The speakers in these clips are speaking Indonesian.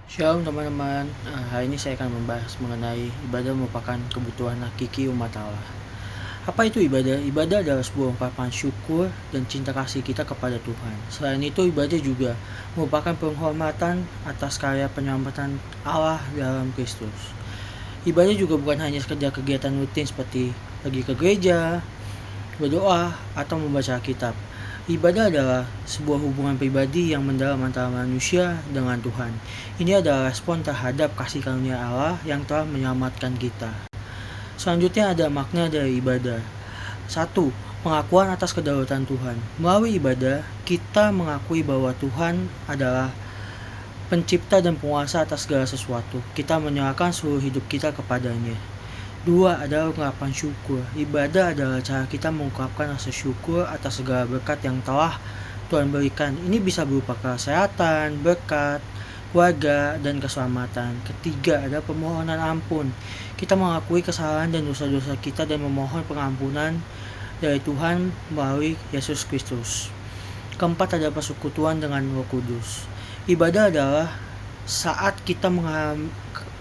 Shalom teman-teman. Hari ini saya akan membahas mengenai ibadah merupakan kebutuhan hakiki umat Allah. Apa itu ibadah? Ibadah adalah sebuah ungkapan syukur dan cinta kasih kita kepada Tuhan. Selain itu, ibadah juga merupakan penghormatan atas karya penyelamatan Allah dalam Kristus. Ibadah juga bukan hanya sekedar kegiatan rutin seperti pergi ke gereja, berdoa, atau membaca Alkitab. Ibadah adalah sebuah hubungan pribadi yang mendalam antara manusia dengan Tuhan. Ini adalah respon terhadap kasih karunia Allah yang telah menyelamatkan kita. Selanjutnya ada makna dari ibadah. 1. Pengakuan atas kedaulatan Tuhan. Melalui ibadah, kita mengakui bahwa Tuhan adalah pencipta dan penguasa atas segala sesuatu. Kita menyerahkan seluruh hidup kita kepadanya. 2 adalah ungkapan syukur. Ibadah adalah cara kita mengungkapkan rasa syukur atas segala berkat yang telah Tuhan berikan. Ini bisa berupa kesehatan, berkat, keluarga, dan keselamatan. Ketiga adalah permohonan ampun. Kita mengakui kesalahan dan dosa-dosa kita dan memohon pengampunan dari Tuhan melalui Yesus Kristus. Keempat adalah persekutuan dengan Roh Kudus. Ibadah adalah saat kita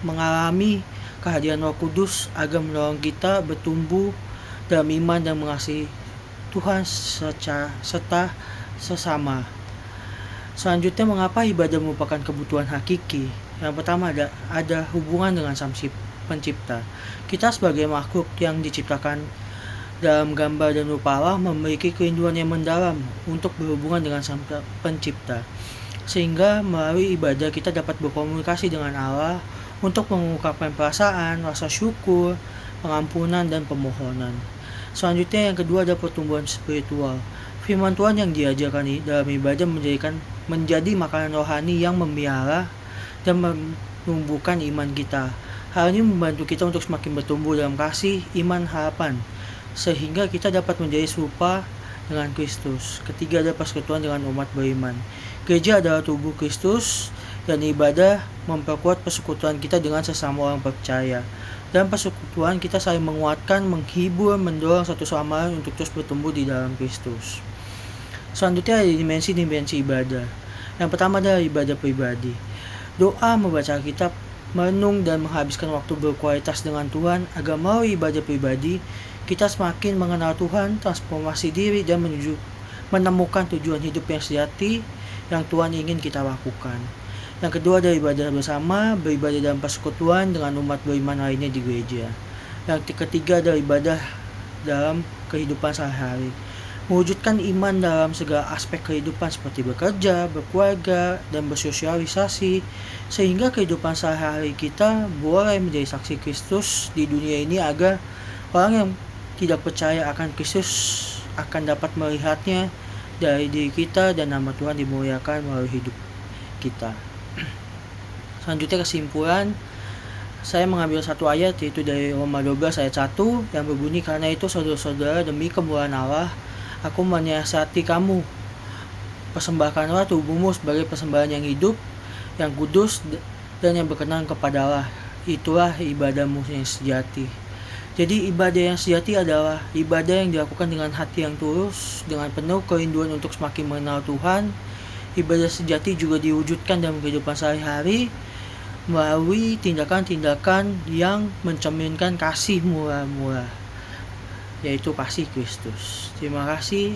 mengalami kehadiran Roh Kudus agar mendorong kita bertumbuh dalam iman dan mengasihi Tuhan serta sesama. Selanjutnya, mengapa ibadah merupakan kebutuhan hakiki? Yang pertama ada hubungan dengan Sang Pencipta. Kita sebagai makhluk yang diciptakan dalam gambar dan rupa Allah memiliki kerinduan yang mendalam untuk berhubungan dengan Sang Pencipta. Sehingga melalui ibadah kita dapat berkomunikasi dengan Allah untuk mengungkapkan perasaan, rasa syukur, pengampunan, dan pemohonan. Selanjutnya yang kedua ada pertumbuhan spiritual. Firman Tuhan yang diajarkan dalam ibadah menjadi makanan rohani yang memelihara dan menumbuhkan iman kita. Hal ini membantu kita untuk semakin bertumbuh dalam kasih, iman, harapan, sehingga kita dapat menjadi serupa dengan Kristus. Ketiga ada persekutuan dengan umat beriman. Gereja adalah tubuh Kristus dan ibadah memperkuat persekutuan kita dengan sesama orang percaya. Dalam persekutuan kita saling menguatkan, menghibur, mendorong satu sama lain untuk terus bertumbuh di dalam Kristus. Selanjutnya ada dimensi-dimensi ibadah. Yang pertama adalah ibadah pribadi. Doa, membaca Alkitab, merenung dan menghabiskan waktu berkualitas dengan Tuhan agar melalui ibadah pribadi kita semakin mengenal Tuhan, transformasi diri, dan menemukan tujuan hidup yang sejati yang Tuhan ingin kita lakukan. Yang kedua adalah ibadah bersama, beribadah dalam persekutuan dengan umat beriman lainnya di gereja. Yang ketiga adalah ibadah dalam kehidupan sehari-hari. Mewujudkan iman dalam segala aspek kehidupan seperti bekerja, berkeluarga, dan bersosialisasi, sehingga kehidupan sehari-hari kita boleh menjadi saksi Kristus di dunia ini agar orang yang tidak percaya akan Kristus akan dapat melihatnya dari diri kita dan nama Tuhan dimuliakan melalui hidup kita. Selanjutnya kesimpulan, saya mengambil satu ayat yaitu dari Roma 12 ayat 1 yang berbunyi, karena itu saudara-saudara demi kemuliaan Allah aku menasihati kamu, persembahkanlah tubuhmu sebagai persembahan yang hidup, yang kudus, dan yang berkenan kepada Allah. Itulah ibadahmu yang sejati. Jadi ibadah yang sejati adalah ibadah yang dilakukan dengan hati yang tulus, dengan penuh kerinduan untuk semakin mengenal Tuhan. Ibadah sejati juga diwujudkan dalam kehidupan sehari-hari melalui tindakan-tindakan yang mencerminkan kasih murah-murah, yaitu kasih Kristus. Terima kasih.